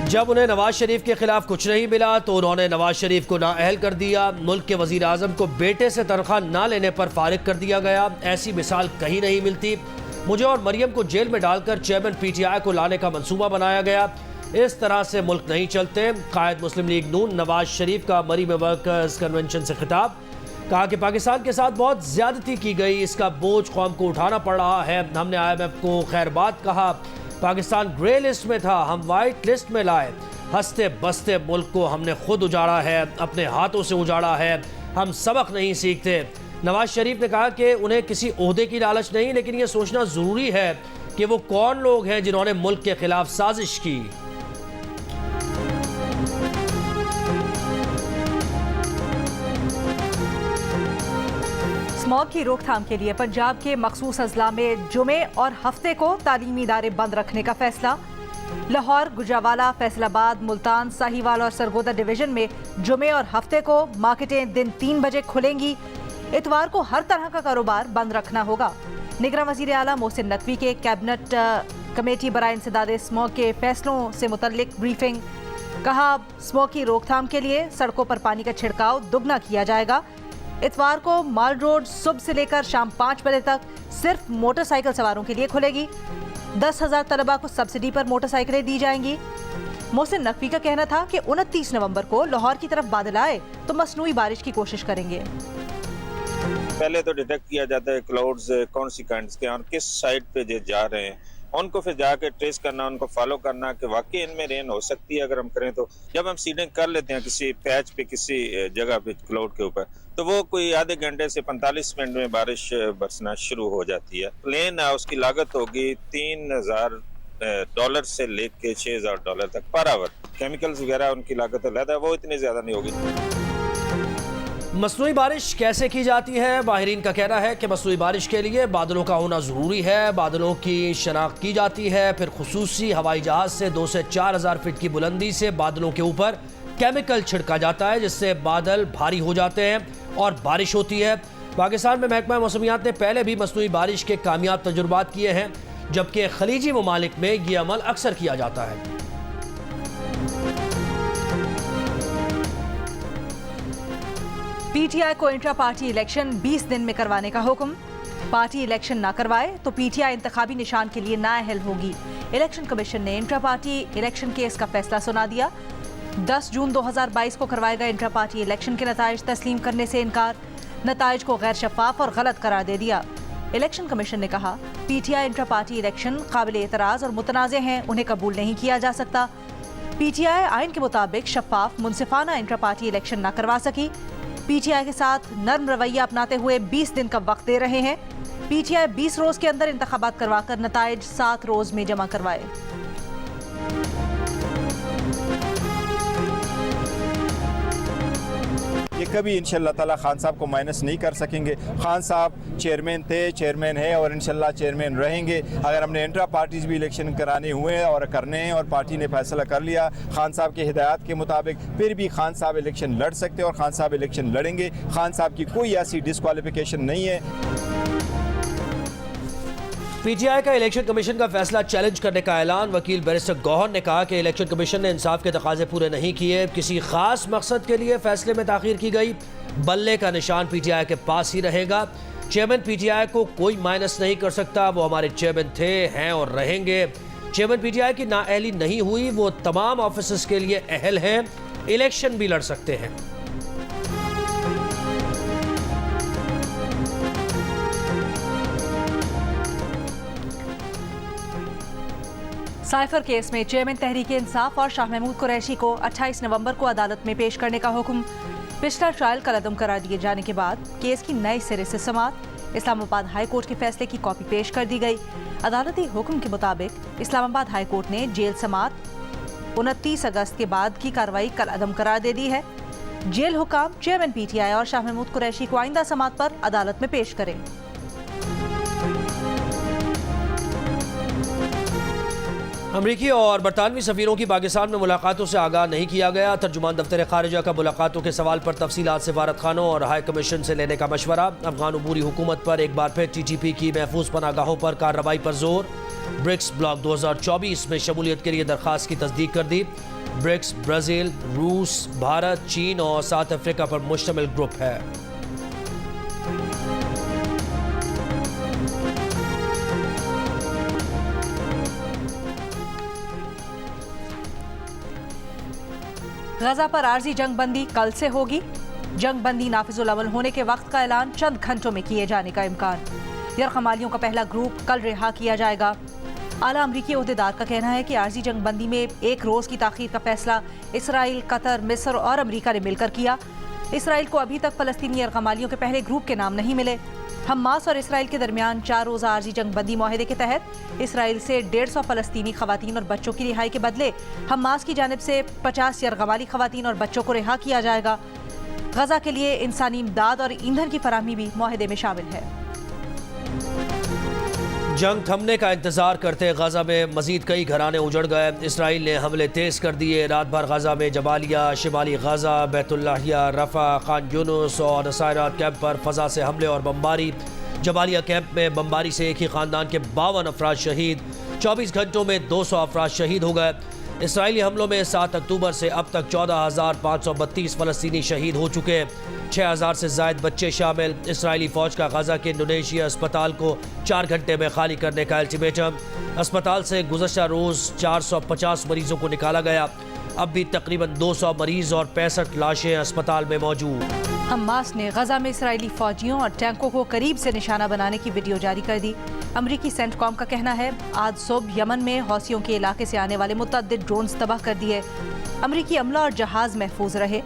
जब उन्हें नवाज शरीफ के खिलाफ कुछ नहीं मिला तो उन्होंने नवाज शरीफ को नाअहल कर दिया। मुल्क के वजीर आजम को बेटे से तनख्वाह ना लेने पर फारिग कर दिया गया। ऐसी मिसाल कहीं नहीं मिलती। मुझे और मरियम को जेल में डालकर चेयरमैन पीटीआई को लाने का मंसूबा बनाया गया। इस तरह से मुल्क नहीं चलते। कायद मुस्लिम लीग नून नवाज शरीफ का मरी में वर्कर्स कन्वेंशन से खिताब। कहा कि पाकिस्तान के साथ बहुत ज्यादती की गई, इसका बोझ कौम को उठाना पड़ रहा है। हमने IMF को खैरबाद कहा। पाकिस्तान ग्रे लिस्ट में था, हम वाइट लिस्ट में लाए। हंसते बसते मुल्क को हमने खुद उजाड़ा है, अपने हाथों से उजाड़ा है। हम सबक नहीं सीखते। नवाज शरीफ ने कहा कि उन्हें किसी ओहदे की लालच नहीं, लेकिन यह सोचना जरूरी है कि वो कौन लोग हैं जिन्होंने मुल्क के खिलाफ साजिश की। स्मॉग की रोकथाम के लिए पंजाब के मखसूस अजला में जुमे और हफ्ते को तालीमी इदारे बंद रखने का फैसला। लाहौर, गुजरावाला, फैसलाबाद, मुल्तान, साहिवाल और सरगोदा डिवीजन में जुमे और हफ्ते को मार्केटें दिन 3 बजे खुलेंगी। इतवार को हर तरह का कारोबार बंद रखना होगा। निगरान वजीर आला मोहसिन नकवी के कैबिनेट कमेटी बराए इंसदाद स्मॉग के फैसलों से मुतल्लिक ब्रीफिंग। कहा, स्मॉग की रोकथाम के लिए सड़कों पर पानी का छिड़काव दुगना किया जाएगा। इतवार को माल रोड सुबह से लेकर शाम 5 बजे तक सिर्फ मोटरसाइकिल सवारों के लिए खुलेगी। 10,000 तलबा को सब्सिडी पर मोटरसाइकिलें दी जाएंगी। मोहसिन नकवी का कहना था कि 29 नवंबर को लाहौर की तरफ बादल आए तो मसनूई बारिश की कोशिश करेंगे। पहले तो डिटेक्ट किया जाता है क्लाउड्स कौन सी काइंड्स के और किस साइड पे जा रहे हैं, उनको फिर जाके ट्रेस करना, उनको फॉलो करना कि वाकई इनमें रेन हो सकती है। अगर हम करें तो जब हम सीडिंग कर लेते हैं किसी पैच पे, किसी जगह पे क्लाउड के ऊपर, तो वो कोई आधे घंटे से 45 मिनट में बारिश बरसना शुरू हो जाती है। प्लेन उसकी लागत होगी $3,000 से लेके $6,000 तक पर आवर। केमिकल्स वगैरह उनकी लागत अलग है, वो इतनी ज्यादा नहीं होगी। मसनूई बारिश कैसे की जाती है? माहिरीन का कहना है कि मसनूई बारिश के लिए बादलों का होना ज़रूरी है। बादलों की शनाख्त की जाती है, फिर खुसूसी हवाई जहाज़ से 2 से 4,000 फीट की बुलंदी से बादलों के ऊपर केमिकल छिड़का जाता है, जिससे बादल भारी हो जाते हैं और बारिश होती है। पाकिस्तान में महकमा मौसमियात ने पहले भी मसनूई बारिश के कामयाब तजुर्बात किए हैं, जबकि खलीजी ममालिक में यह अमल अक्सर किया जाता है। पीटीआई को इंट्रा पार्टी इलेक्शन 20 दिन में करवाने का हुक्म। पार्टी इलेक्शन ना करवाए तो पीटीआई इंतखाबी निशान के लिए नाअहल होगी। इलेक्शन कमीशन ने इंट्रा पार्टी इलेक्शन केस का फैसला सुना दिया। 10 जून 2022 को करवाए गए इंट्रा पार्टी इलेक्शन के नताइज तस्लीम करने से इनकार। नताइज को गैर शफाफ और गलत करार दे दिया। इलेक्शन कमीशन ने कहा, पीटीआई इंट्रा पार्टी इलेक्शन काबिल एतराज़ और मुतनाज़े हैं, उन्हें कबूल नहीं किया जा सकता। पीटीआई आइन के मुताबिक शफाफ मुनसिफाना इंट्रा पार्टी इलेक्शन न करवा सकी। पीटीआई के साथ नर्म रवैया अपनाते हुए 20 दिन का वक्त दे रहे हैं। पीटीआई 20 रोज के अंदर इंतखाबात करवाकर नताइज 7 रोज में जमा करवाए। ये कभी इंशाल्लाह ताला खान साहब को माइनस नहीं कर सकेंगे। खान साहब चेयरमैन थे, चेयरमैन है और इंशाल्लाह चेयरमैन रहेंगे। अगर हमने इंट्रा पार्टीज भी इलेक्शन कराने हुए और करने हैं और पार्टी ने फैसला कर लिया खान साहब के हिदायत के मुताबिक, फिर भी खान साहब इलेक्शन लड़ सकते और खान साहब इलेक्शन लड़ेंगे। खान साहब की कोई ऐसी डिस्क्वालिफिकेशन नहीं है। पीटीआई का इलेक्शन कमीशन का फैसला चैलेंज करने का ऐलान। वकील बैरिस्टर गौहर ने कहा कि इलेक्शन कमीशन ने इंसाफ के तकाजे पूरे नहीं किए, किसी खास मकसद के लिए फैसले में ताखीर की गई। बल्ले का निशान पीटीआई के पास ही रहेगा। चेयरमैन पीटीआई को कोई माइनस नहीं कर सकता, वो हमारे चेयरमैन थे, हैं और रहेंगे। चेयरमैन पीटीआई की नाअहली नहीं हुई, वो तमाम ऑफिसर्स के लिए अहल हैं, इलेक्शन भी लड़ सकते हैं। साइफर केस में चेयरमैन तहरीक इंसाफ और शाह महमूद कुरैशी को 28 नवंबर को अदालत में पेश करने का हुक्म। पिछला ट्रायल कलअदम करार दिए जाने के बाद केस की नए सिरे से समाअत। इस्लामाबाद हाई कोर्ट के फैसले की कॉपी पेश कर दी गई। अदालती हुक्म के मुताबिक इस्लामाबाद हाई कोर्ट ने जेल समाअत 29 अगस्त के बाद की कार्रवाई कलअदम करार दे दी है। जेल हुकाम चेयरमैन पीटीआई और शाह महमूद कुरैशी को आइंदा समाअत पर अदालत में पेश करें। अमरीकी और बरतानवी सफ़ीरों की पाकिस्तान में मुलाकातों से आगाह नहीं किया गया। तर्जुमान दफ्तर खारिजा का मुलाकातों के सवाल पर तफसीलात सफारत खानों और हाई कमीशन से लेने का मशवरा। अफगान अबूरी हुकूमत पर एक बार फिर TTP की महफूज पनागाहों पर कार्रवाई पर जोर। ब्रिक्स ब्लॉक 2024 में शमूलियत के लिए दरख्वास्त की तस्दीक कर दी। ब्रिक्स ब्राज़ील, रूस, भारत, चीन और साउथ अफ्रीका पर मुश्तमिल ग्रुप है। गजा पर आर्जी जंगबंदी कल से होगी। जंगबंदी नाफिजुल अमल होने के वक्त का ऐलान चंद घंटों में किए जाने का इम्कान। यरगमालियों का पहला ग्रुप कल रिहा किया जाएगा। आला अमरीकी ओहदेदार का कहना है कि आर्जी जंगबंदी में एक रोज की ताखीर का फैसला इसराइल, कतर, मिस्र और अमरीका ने मिलकर किया। इसराइल को अभी तक फलस्तीनी यरगमालियों के पहले ग्रुप के नाम नहीं मिले। हमास और इसराइल के दरमियान 4 रोज़ा आर्जी जंगबंदी माहदे के तहत इसराइल से 150 फलस्तीनी खवातीन और बच्चों की रिहाई के बदले हमास की जानिब से 50 यरगमाली खवातीन और बच्चों को रिहा किया जाएगा। गजा के लिए इंसानी इमदाद और ईंधन की फराहमी भी माहदे में शामिल है। जंग थमने का इंतजार करते गजा में मजीद कई घराने उजड़ गए। इसराइल ने हमले तेज कर दिए। रात भर गजा में जबालिया, शिमाली गजा, बैतुल्लाहिया, रफा, खान यूनुस और नसायरात कैंप पर फजा से हमले और बमबारी। जबालिया कैंप में बमबारी से एक ही खानदान के 52 अफराद शहीद। 24 घंटों में 200 अफराद शहीद हो गए। इसराइली हमलों में 7 अक्टूबर से अब तक 14,532 फलस्तीनी शहीद हो चुके। 6,000 से जायद बच्चे शामिल। इसराइली फौज का गजा के इंडोनेशिया अस्पताल को 4 घंटे में खाली करने का अल्टीमेटम। अस्पताल से गुज़श्ता रोज़ 450 मरीजों को निकाला गया। अब भी तकरीबन 200 मरीज और 65 लाशें अस्पताल में मौजूद। हमास ने गजा में इसराइली फौजियों और टैंकों को करीब से निशाना बनाने की वीडियो जारी कर दी। अमरीकी सेंटकॉम का कहना है आज सुबह यमन में हौसियों के इलाके से आने वाले मुतअद्दिद ड्रोन्स तबाह कर दिए। अमरीकी अमला और जहाज महफूज रहे।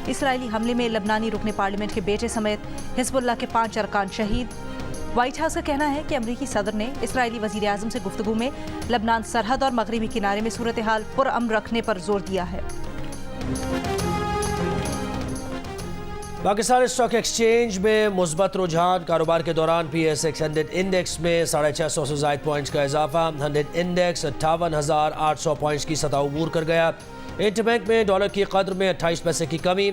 इसराइली हमले में लबनानी रुकने पार्लियामेंट के बेटे समेत हिजबुल्लाह के 5 अरकान शहीद। व्हाइट हाउस का कहना है कि अमरीकी सदर ने इसराइली वजीर आज़म से गुफ्तगू में लबनान सरहद और मगरबी किनारे में सूरत हाल पुरअमन रखने पर जोर दिया है। पाकिस्तान स्टॉक एक्सचेंज में मुस्बत रुझान। कारोबार के दौरान PSX 100 इंडेक्स में 650 से ज़ायद पॉइंट्स का इजाफा। 100 इंडेक्स 58,800 पॉइंट्स की सतह अबूर कर गया। इंटरबैंक में डॉलर की कद्र में 28 पैसे की कमी।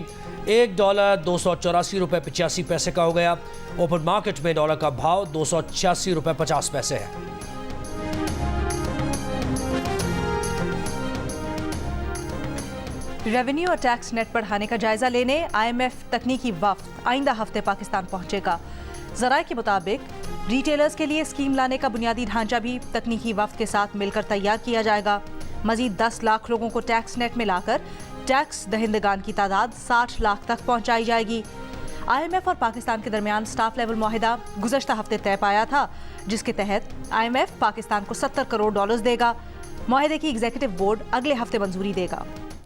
$1 284.85 का हो गया। ओपन मार्केट में डॉलर का भाव 286.50 है। रेवेन्यू और टैक्स नेट बढ़ाने का जायजा लेने IMF तकनीकी वफ्द आइंदा हफ्ते पाकिस्तान पहुंचेगा। ज़राए के मुताबिक रिटेलर्स के लिए स्कीम लाने का बुनियादी ढांचा भी तकनीकी वफ्द के साथ मिलकर तैयार किया जाएगा। मजीद 10 लाख लोगों को टैक्स नेट में लाकर टैक्स दहिंदगान की तादाद 60 लाख तक पहुंचाई जाएगी। IMF और पाकिस्तान के दरमियान स्टाफ लेवल मुआहिदा गुज़श्ता हफ्ते तय पाया था, जिसके तहत IMF पाकिस्तान को $70 करोड़ देगा। मुआहिदे की एग्जीक्यूटिव बोर्ड अगले हफ्ते मंजूरी देगा।